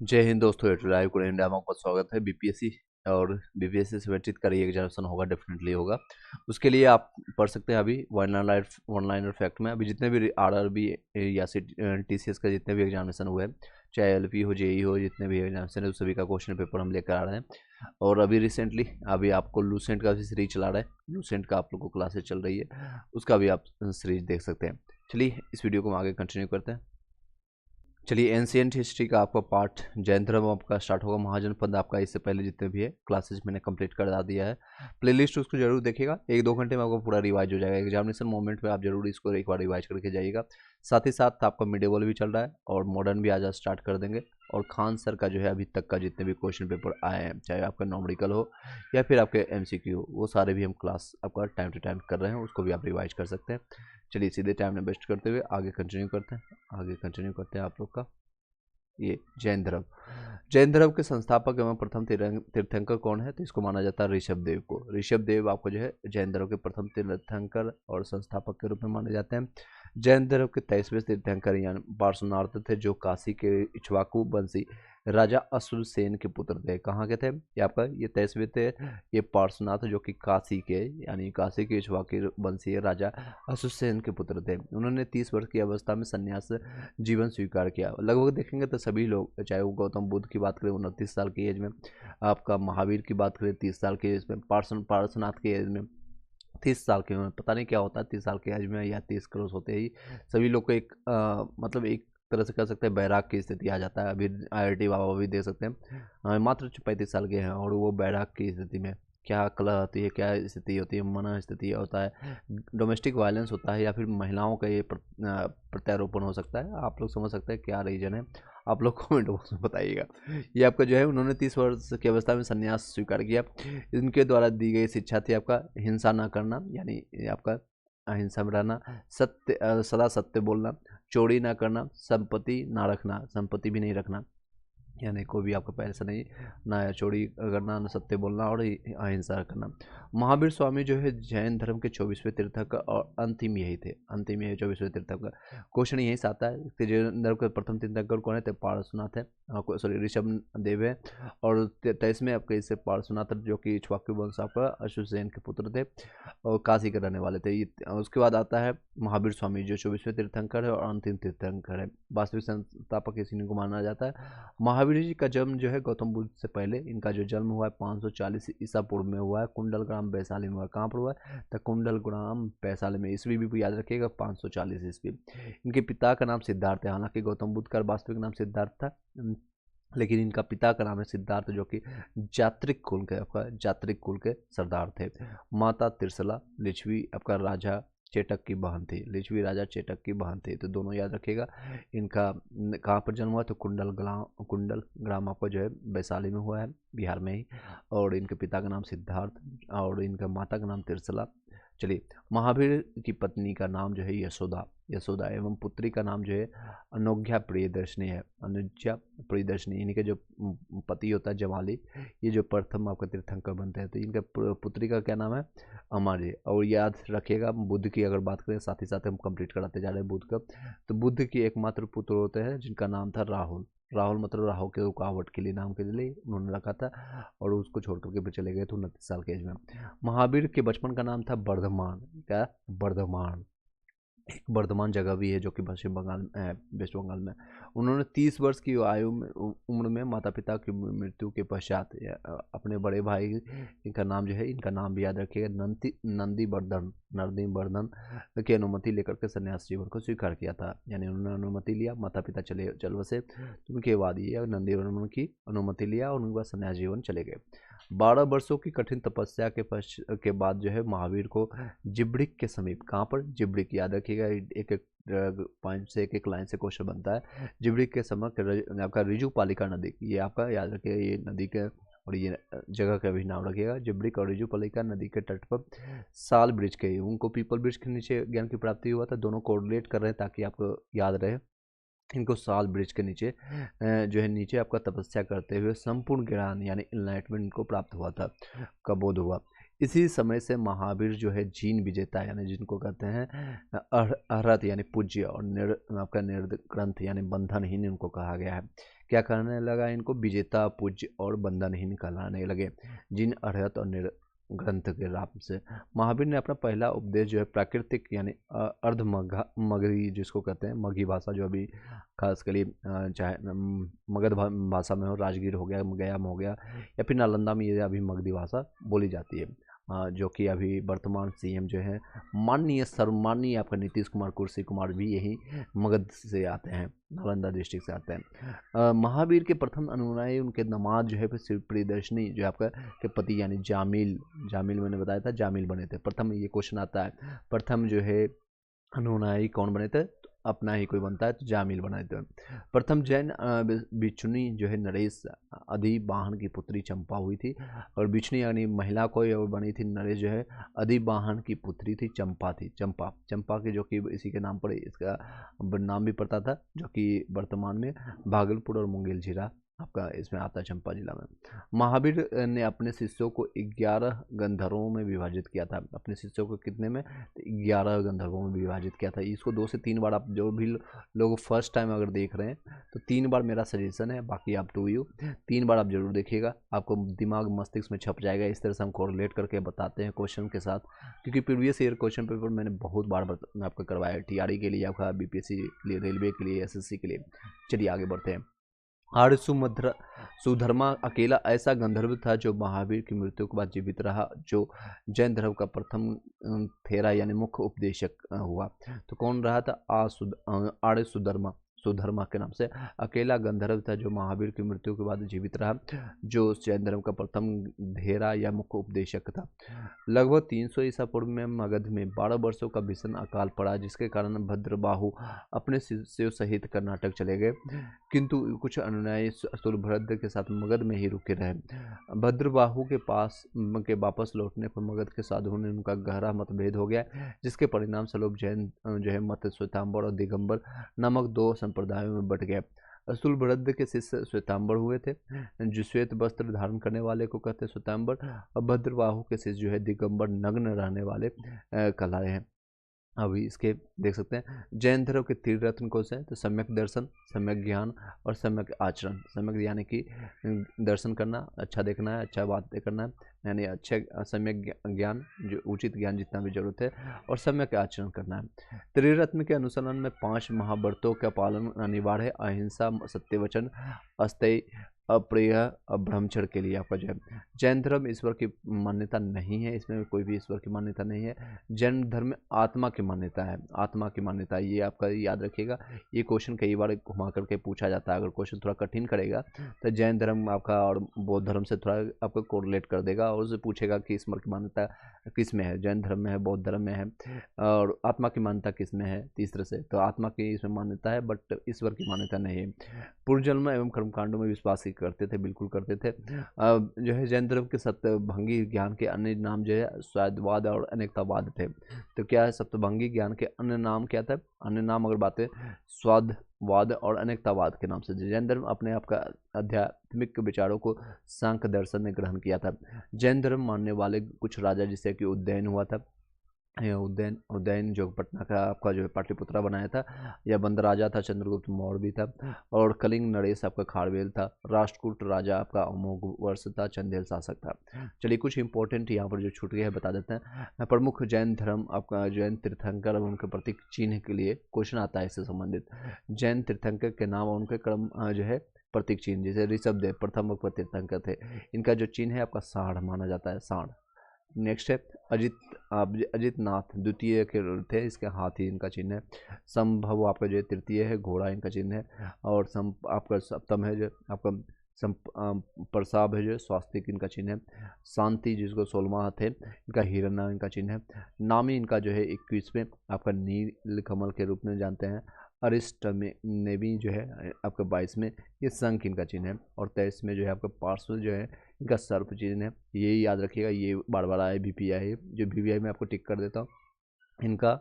जय हिंद दोस्तों, live Korean India में आपका स्वागत है। बीपीएससी और बीपीएससी से संबंधित का एग्जामिनेशन होगा, डेफिनेटली होगा। उसके लिए आप पढ़ सकते हैं अभी वन लाइनर फैक्ट में। अभी जितने भी आरआरबी या टीसीएस का जितने भी एग्जामिनेशन हुए, चाहे एलपी हो, जेई हो, जितने भी एग्जामिनेशन है उस सभी का क्वेश्चन पेपर हम लेकर आ रहे हैं। और अभी रिसेंटली अभी आपको लूसेंट का भी सीरीज चला रहा है। लूसेंट का आप लोग को क्लासेस चल रही है, उसका भी आप सीरीज देख सकते हैं। चलिए इस वीडियो को हम आगे कंटिन्यू करते हैं। चलिए एंशियंट हिस्ट्री का आपका पार्ट जैन धर्म आपका स्टार्ट होगा। महाजनपद आपका इससे पहले जितने भी है क्लासेस मैंने कंप्लीट करा दिया है। प्लेलिस्ट उसको जरूर देखिएगा, 1-2 घंटे में आपको पूरा रिवाइज हो जाएगा। एग्जामिनेशन मोमेंट में आप जरूर इसको एक बार रिवाइज करके जाइएगा। साथ ही साथ आपका मिडेवल भी चल रहा है और मॉडर्न भी आज स्टार्ट कर देंगे। और खान सर का जो है अभी तक का जितने भी क्वेश्चन पेपर आए हैं, चाहे आपका नॉमेरिकल हो या फिर आपके एमसीक्यू हो, वो सारे भी हम क्लास आपका टाइम टू टाइम कर रहे हैं, उसको भी आप रिवाइज कर सकते हैं। चलिए सीधे टाइम में वेस्ट करते हुए आगे कंटिन्यू करते हैं। आप लोग का ये जैन धर्म के संस्थापक एवं प्रथम तीर्थंकर कौन है? तो इसको माना जाता है ऋषभ देव को। ऋषभ देव आपको जो है जैन धर्म के प्रथम तीर्थंकर और संस्थापक के रूप में माने जाते हैं। जैन धर्म के 23वें तीर्थंकर यानी पार्श्वनाथ थे, जो काशी के इक्ष्वाकु वंशी राजा अश्वसेन के पुत्र थे। कहाँ के थे ये आपका? ये 23वें थे। ये पार्श्वनाथ जो कि काशी के यानी काशी के इक्ष्वाकु वंशीय राजा अश्वसेन के पुत्र थे। उन्होंने 30 वर्ष की अवस्था में संन्यास जीवन स्वीकार किया। लगभग देखेंगे तो सभी लोग, चाहे वो गौतम बुद्ध की बात करें 29 साल की एज में, आपका महावीर की बात करें 30 साल की एज में, पार्श्वनाथ की एज में 30 साल की उम्र। पता नहीं क्या होता है 30 साल की एज में या 30 क्रॉस होते ही सभी लोग को एक मतलब एक तरह से कह सकते हैं बैराग की स्थिति आ जाता है। अभी आईआईटी बाबा भी दे सकते हैं, मात्र 35 साल के हैं और वो बैराग की स्थिति में क्या कला होती है, क्या स्थिति होती है, मन स्थिति होता है, डोमेस्टिक वायलेंस होता है या फिर महिलाओं का ये प्रत्यारोपण हो सकता है। आप लोग समझ सकते हैं क्या रीजन है, आप लोग कमेंट बॉक्स में बताइएगा। ये आपका जो है उन्होंने 30 वर्ष की अवस्था में संन्यास स्वीकार किया। इनके द्वारा दी गई शिक्षा थी आपका हिंसा ना करना, यानी आपका अहिंसा में रहना, सदा सत्य बोलना, चोरी ना करना, संपत्ति ना रखना, संपत्ति भी नहीं रखना, यानी कोई भी आपका पैसा नहीं, ना चोरी करना, ना सत्य बोलना और अहिंसा करना। महावीर स्वामी जो है जैन धर्म के 24वें तीर्थंकर और अंतिम यही थे, अंतिम यही 24वें तीर्थंकर। क्वेश्चन यही से आता है कि जैन धर्म के प्रथम तीर्थंकर कौन है? तो पार्श्वनाथ है, सॉरी ऋषभ देव है। और 23 में आपके इससे पार्श्वनाथ जो कि इक्ष्वाकु वंश आपका अश्वसेन के पुत्र थे और काशी के रहने वाले थे। उसके बाद आता है महावीर स्वामी जो 24वें तीर्थंकर है और अंतिम तीर्थंकर है। वास्तविक संस्थापक इसी को माना जाता है। महावीर जी का जन्म जो है गौतम बुद्ध से पहले, इनका जो जन्म हुआ है 540 ईसा पूर्व में हुआ है, कुंडलग्राम वैशाली में हुआ है। कहाँ पर हुआ है? तो कुंडलग्राम वैशाली में। ईस्वी भी याद रखिएगा 540 ईस्वी। इनके पिता का नाम सिद्धार्थ है, हालांकि गौतम बुद्ध का वास्तविक नाम सिद्धार्थ था, लेकिन इनका पिता का नाम है सिद्धार्थ जो कि जात्रिक कुल के आपका जात्रिक कुल के सरदार थे। माता तिरसला लिच्छवी आपका राजा चेटक की बहन थी, लिच्छवी राजा चेटक की बहन थी, तो दोनों याद रखिएगा। इनका कहाँ पर जन्म हुआ? तो कुंडल ग्राम आपका जो है वैशाली में हुआ है, बिहार में ही। और इनके पिता का नाम सिद्धार्थ और इनका माता का नाम तिरसला। चलिए, महावीर की पत्नी का नाम जो है यशोदा यशोदा एवं पुत्री का नाम जो है अनुज्ञा प्रियदर्शनी है, अनुज्ञा प्रियदर्शनी। इन्हीं के जो पति होता है जमाली, ये जो प्रथम आपका तीर्थंकर बनते हैं। तो इनका पुत्री का क्या नाम है? अमर जी। और याद रखिएगा बुद्ध की अगर बात करें, साथ ही साथ हम कंप्लीट कराते जा रहे हैं बुद्ध का, तो बुद्ध की एकमात्र पुत्र होते हैं जिनका नाम था राहुल। राहुल मतलब राहु के रुकावट के लिए नाम के लिए उन्होंने रखा था और उसको छोड़ करके फिर चले गए थे 29 साल के एज में। महावीर के बचपन का नाम था वर्धमान। क्या? वर्धमान। एक वर्धमान जगह भी है जो कि पश्चिम बंगाल वेस्ट बंगाल में। उन्होंने 30 वर्ष की आयु में उम्र में माता पिता की मृत्यु के पश्चात अपने बड़े भाई, इनका नाम जो है, इनका नाम भी याद रखिएगा, नंदी वर्धन की अनुमति लेकर के संन्यास जीवन को स्वीकार किया था। यानी उन्होंने अनुमति लिया, माता पिता चल बसे, तो उनके बाद ये नंदी वर्धन की अनुमति लिया और उनके बाद संन्यास जीवन चले गए। 12 वर्षों की कठिन तपस्या के बाद जो है महावीर को जिब्रिक के समीप, कहाँ पर? जिब्रिक, याद रखिएगा, एक एक पॉइंट से एक एक लाइन से क्वेश्चन बनता है। जिब्रिक के समक्ष आपका रिजुपालिका नदी, ये आपका याद रखिएगा, ये नदी के और ये जगह का भी नाम रखिएगा। जिब्रिक और रिजुपालिका नदी के तट पर साल वृक्ष के, उनको पीपल वृक्ष के नीचे ज्ञान की प्राप्ति हुआ था। दोनों कोरिलेट कर रहे हैं ताकि आपको याद रहे। इनको साल ब्रिज के नीचे जो है नीचे आपका तपस्या करते हुए संपूर्ण ज्ञान यानी इनलाइटमेंट इनको प्राप्त हुआ था, का बोध हुआ। इसी समय से महावीर जो है जीन विजेता यानी जिनको कहते हैं अर्हत यानी पूज्य और आपका निर्ग्रंथ यानी बंधनहीन इनको कहा गया है। क्या कहने लगा इनको? विजेता, पूज्य और बंधनहीन कहलाने लगे जिन अर्हत और ग्रंथ के नाम से। महावीर ने अपना पहला उपदेश जो है प्राकृतिक यानी अर्ध मगधी जिसको कहते हैं मगही भाषा, जो अभी खास कर चाहे मगध भाषा में हो, राजगीर हो गया, गयाम हो गया, या फिर नालंदा में ये अभी मगधी भाषा बोली जाती है। जो कि अभी वर्तमान सीएम जो है माननीय सर्वमाननीय आपका नीतीश कुमार, कुर्सी कुमार भी यही मगध से आते हैं, नालंदा डिस्ट्रिक्ट से आते हैं। महावीर के प्रथम अनुयायी उनके दामाद जो है फिर शिव प्रियदर्शनी जो आपका के पति यानी जामिल, मैंने बताया था जामिल बने थे। प्रथम ये क्वेश्चन आता है, प्रथम जो है अनुयायी कौन बने थे? तो अपना ही कोई बनता है तो जामिल बनाए थे। प्रथम जैन बिच्छुनी जो है नरेश अधिवाहन की पुत्री चंपा हुई थी, और बिच्छुनी यानी महिला कोई और बनी थी, नरेश जो है अधिवाहन की पुत्री थी, चंपा थी। चंपा की जो कि इसी के नाम पर इसका नाम भी पड़ता था, जो कि वर्तमान में भागलपुर और मुंगेर जिला आपका इसमें आता है, चंपा जिला में। महावीर ने अपने शिष्यों को 11 गंधर्वों में विभाजित किया था। अपने शिष्यों को कितने में? 11 गंधर्वों में विभाजित किया था। इसको 2 से 3 बार, आप जो भी लोग फर्स्ट टाइम अगर देख रहे हैं तो 3 बार मेरा सजेशन है, बाकी आप टू यू 3 बार आप जरूर देखिएगा, आपको दिमाग मस्तिष्क में छप जाएगा। इस तरह से हम कोरिलेट करके बताते हैं क्वेश्चन के साथ, क्योंकि प्रीवियस ईयर क्वेश्चन पेपर मैंने बहुत बार आपका करवाया, टीआरई के लिए, आपका बीपीएससी के लिए, रेलवे के लिए, एसएससी के लिए। चलिए आगे बढ़ते हैं। आर्य सुधर्मा अकेला ऐसा गंधर्व था जो महावीर की मृत्यु के बाद जीवित रहा, जो जैन धर्म का प्रथम थेरा यानी मुख्य उपदेशक हुआ। तो कौन रहा था? आर्य सुधर्मा के नाम से अकेला गंधर्व था जो महावीर की मृत्यु के बाद जीवित रहा, जो जैन धर्म का प्रथम धेरा या मुख्य उपदेशक था। लगभग 300 ईसा पूर्व में मगध में 12 वर्षों का भीषण अकाल पड़ा, जिसके कारण भद्रबाहु अपने शिष्यों सहित कर्नाटक चले गए, किंतु कुछ अनुयायी सुरभद्र के साथ मगध में ही रुके रहे। भद्रबाहु के वापस लौटने पर मगध के साधुओं ने उनका गहरा मतभेद हो गया, जिसके परिणाम स्वरूप जैन जो है मत श्वेतांबर और दिगंबर नामक 2 संप्रदायों में बट गए। सुलभद्र के शिष्य श्वेतांबर हुए थे, जो श्वेत वस्त्र धारण करने वाले को कहते हैं श्वेतांबर, और भद्रबाहु के शिष्य जो है दिगंबर, नग्न रहने वाले कहलाए हैं। अभी इसके देख सकते हैं जैन धर्म के 3 रत्न कौन से हैं? तो सम्यक दर्शन, सम्यक ज्ञान और सम्यक आचरण। सम्यक यानी कि दर्शन करना, अच्छा देखना है, अच्छा बातें करना है, यानी अच्छे सम्यक ज्ञान, जो उचित ज्ञान जितना भी जरूरत है, और सम्यक आचरण करना है। त्रिरत्न के अनुसरण में 5 महाव्रतों का पालन अनिवार्य है। अहिंसा, सत्यवचन, अस्थेय, अप्रिय, ब्रह्मचर्य के लिए आपका जो है। जैन धर्म ईश्वर की मान्यता नहीं है, इसमें कोई भी ईश्वर की मान्यता नहीं है। जैन धर्म में आत्मा की मान्यता है, आत्मा की मान्यता है, ये आपका याद रखिएगा। ये क्वेश्चन कई बार घुमा करके पूछा जाता है, अगर क्वेश्चन थोड़ा कठिन करेगा तो जैन धर्म आपका और बौद्ध धर्म से थोड़ा आपको कोरिलेट कर देगा, और उससे पूछेगा कि ईश्वर की मान्यता किस में है, जैन धर्म में है, बौद्ध धर्म में है, और आत्मा की मान्यता किस में है, तीसरे से। तो आत्मा की इसमें मान्यता है, बट ईश्वर की मान्यता नहीं है। पूर्वजन्म एवं कर्मकांडों में विश्वास ही करते थे, बिल्कुल करते थे। जो है जैन धर्म के सप्तभंगी ज्ञान के अन्य नाम जो है स्वाद्वाद और अनेकतावाद थे। तो क्या है सप्तभंगी ज्ञान के अन्य नाम क्या था? अन्य नाम अगर बातें स्वादवाद और अनेकतावाद के नाम से। जैन धर्म अपने आप का आध्यात्मिक विचारों को सांख्य दर्शन ने ग्रहण किया था। जैन धर्म मानने वाले कुछ राजा, जिसे कि उज्जैन हुआ था, उज्जैन जो पटना का आपका जो है पाटलिपुत्रा बनाया था, या बंद राजा था चंद्रगुप्त मौर्य भी था, और कलिंग नरेश आपका खारवेल था, राष्ट्रकूट राजा आपका अमोघ वर्ष था, चंदेल शासक था। चलिए कुछ इंपॉर्टेंट यहाँ पर जो छूट गया है बता देते हैं। प्रमुख जैन धर्म आपका जैन तीर्थंकर और उनके प्रतीक चिन्ह के लिए क्वेश्चन आता है इससे संबंधित। जैन तीर्थंकर के नाम और उनके क्रम जो है प्रतीक चिन्ह, जैसे ऋषभदेव प्रथम तीर्थंकर थे, इनका जो चिन्ह है आपका सांड माना जाता है, सांड। नेक्स्ट है अजित नाथ द्वितीय के थे, इसके हाथी इनका चिन्ह है। संभव आपका जो है तृतीय है, घोड़ा इनका चिन्ह है। और आपका सप्तम है जो आपका प्रसाब है जो स्वास्तिक इनका चिन्ह है। शांति जिसको 16वां हाथ है, इनका हिरण्य इनका चिन्ह है। नामी इनका जो है 21वें आपका नील कमल के रूप में जानते हैं। अरिष्ट में नेवी जो है आपका 22 में ये शंख इनका चिन्ह है। और 23 में जो है आपका पार्श्व जो है इनका सर्प चिन्ह है। यही याद रखिएगा, ये बार बार आए VPI है, जो VPI में आपको टिक कर देता हूँ। इनका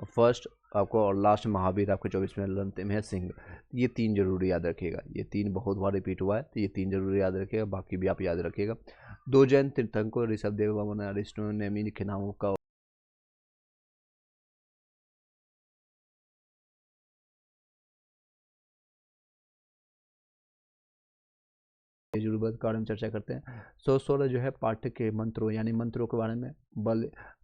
फर्स्ट आपको, और लास्ट महावीर आपको 24 में, अंतिम है सिंह। ये 3 जरूर याद रखिएगा, ये 3 बहुत बार रिपीट हुआ है, तो ये 3 जरूर याद रखिएगा, बाकी भी आप याद रखिएगा। 2 जैन तीर्थंकर ऋषभदेव वर्मन अरिस्टो ने नेमी के नामों का यजुर्वेद के बारे में चर्चा करते हैं। 16 जो है पाठ्य के मंत्रों यानी मंत्रों के बारे में,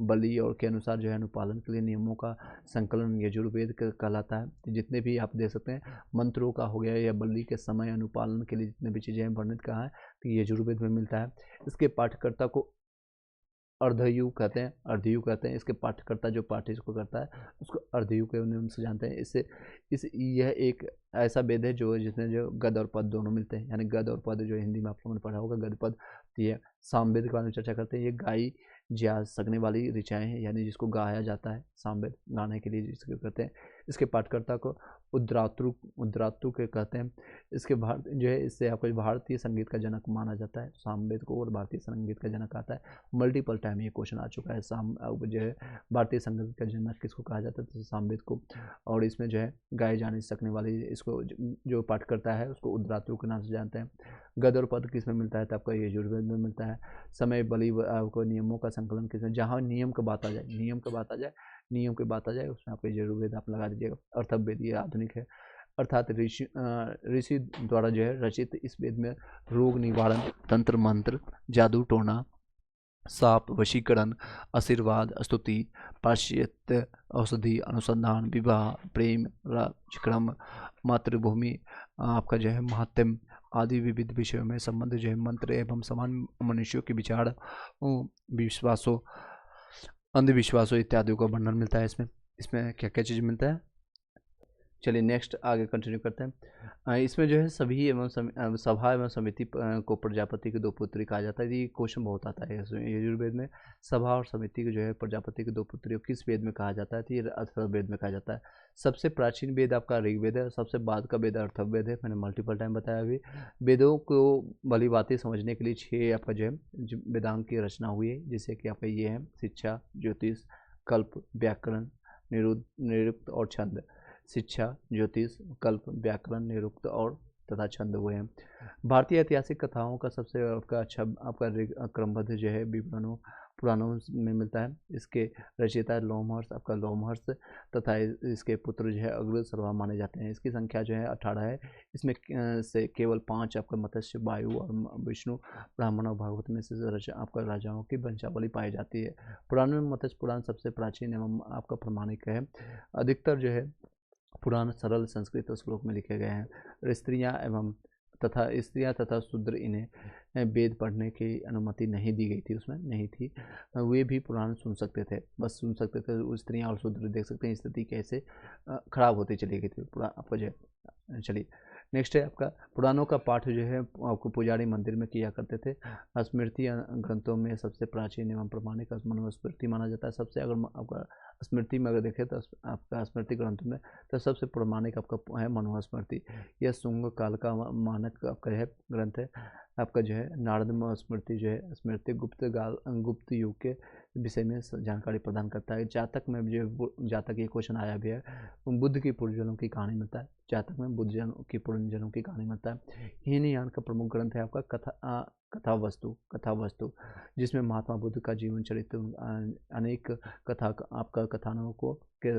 बलि और के अनुसार जो है अनुपालन के लिए नियमों का संकलन यजुर्वेद कहलाता है। जितने भी आप देख सकते हैं मंत्रों का हो गया या बलि के समय अनुपालन के लिए जितने भी चीज़ें वर्णित कहा है तो यजुर्वेद में मिलता है। इसके पाठ्यकर्ता को अर्धयुग कहते हैं, अर्धयुग कहते हैं। इसके पाठ्यकर्ता जो पाठ्य इसको करता है उसको अर्धयुग के नाम से जानते हैं। यह एक ऐसा वेद है जिसमें जो गद और पद दोनों मिलते हैं, यानी गद और पद जो हिंदी में आप लोगों ने पढ़ा होगा गद पद। तो ये सामवेद के बारे में चर्चा करते हैं। ये गाई जा सकने वाली ऋचाएँ हैं, यानी जिसको गाया जाता है, सामवेद गाने के लिए जिसको कहते हैं। इसके पाठकर्ता को उद्रातु के कहते हैं। इसके जो है इससे आपको भारतीय संगीत का जनक माना जाता है। सामवेद को और भारतीय संगीत का जनक आता है। मल्टीपल टाइम ये क्वेश्चन आ चुका है। जो है भारतीय संगीत का जनक किसको कहा जाता है, तो सामवेद को। और इसमें जो है गाए जाने सकने वाली इसको जो पाठ करता है उसको उद्रातु के नाम से जानते हैं। गद और पद किस में मिलता है, तो आपका यजुर्वेद में मिलता है। समय बलि आपको नियमों का संकलन किसमें, जहाँ नियम की बात आ जाए, नियम की बात आ जाए उसमें आपको यजुर्वेद आप लगा दीजिएगा। अर्थवेद ये आधुनिक है, अर्थात ऋषि द्वारा जो है रचित इस वेद में रोग निवारण, तंत्र मंत्र, जादू टोना, साप वशीकरण, आशीर्वाद, स्तुति, पाश्चात्य औषधि, अनुसंधान, विवाह, प्रेम, राजक्रम, मातृभूमि, आपका जो है महात्म आदि विविध विषयों में संबंध जो है मंत्र एवं समान मनुष्यों के विचार, विश्वासों, अंधविश्वासों इत्यादि का वर्णन मिलता है। इसमें क्या क्या चीज़ मिलता है। चलिए नेक्स्ट आगे कंटिन्यू करते हैं। इसमें जो है सभी एवं सभा एवं समिति को प्रजापति के 2 पुत्री कहा जाता है। ये क्वेश्चन बहुत आता है यजुर्वेद में। सभा और समिति को जो है प्रजापति के 2 पुत्रियों किस वेद में कहा जाता है, तो ये अथर्ववेद में कहा जाता है। सबसे प्राचीन वेद आपका ऋग्वेद है, सबसे बाद का वेद अथर्ववेद है। मैंने मल्टीपल टाइम बताया अभी। वेदों को भली बातें समझने के लिए 6 आपका जो है वेदांग की रचना हुई है, जैसे कि आपका ये है शिक्षा, ज्योतिष, कल्प, व्याकरण, निरुक्त और छंद। शिक्षा, ज्योतिष, कल्प, व्याकरण, निरुक्त और तथा छंद हुए हैं। भारतीय ऐतिहासिक कथाओं का सबसे अच्छा आपका क्रमबद्ध जो है विवरणों पुराणों में मिलता है। इसके रचयिता लोमहर्ष, आपका लोमहर्ष तथा इसके पुत्र जो है अग्रसर्वा माने जाते हैं। इसकी संख्या जो है 18 है। इसमें से केवल 5 आपका मत्स्य, वायु और विष्णु, ब्राह्मण और भागवत में से आपका राजाओं की वंशावली पाई जाती है। पुराण में मत्स्य पुराण सबसे प्राचीन एवं आपका प्रमाणिक है। अधिकतर जो है पुराण सरल संस्कृत श्लोक में लिखे गए हैं। स्त्रियां तथा शूद्र इन्हें वेद पढ़ने की अनुमति नहीं दी गई थी, उसमें नहीं थी। वे भी पुराण सुन सकते थे, बस सुन सकते थे। स्त्रियां और शूद्र देख सकते हैं स्थिति कैसे खराब होती चली गई थी पुराण आपको जो है। चलिए नेक्स्ट है आपका पुराणों का पाठ जो है आपको पुजारी मंदिर में किया करते थे। स्मृति ग्रंथों में सबसे प्राचीन एवं प्रमाणिक मनुस्मृति माना जाता है। सबसे अगर आपका स्मृति में अगर देखें तो आपका स्मृति ग्रंथ में तो सबसे प्रमाणिक आपका है मनुस्मृति। यह शुंग काल का मानक आपका है ग्रंथ है। आपका जो है नारद स्मृति जो है स्मृति गुप्त युग के विषय में जानकारी प्रदान करता है। जातक में जो जातक ये क्वेश्चन आया भी है, बुद्ध की पूर्वजन्म की कहानी मिलता है। जातक में बुद्ध की पूर्वजन्म की कहानी मिलता है। हीनयान का प्रमुख ग्रंथ है आपका कथा वस्तु, जिसमें महात्मा बुद्ध का जीवन चरित्र अनेक कथानकों के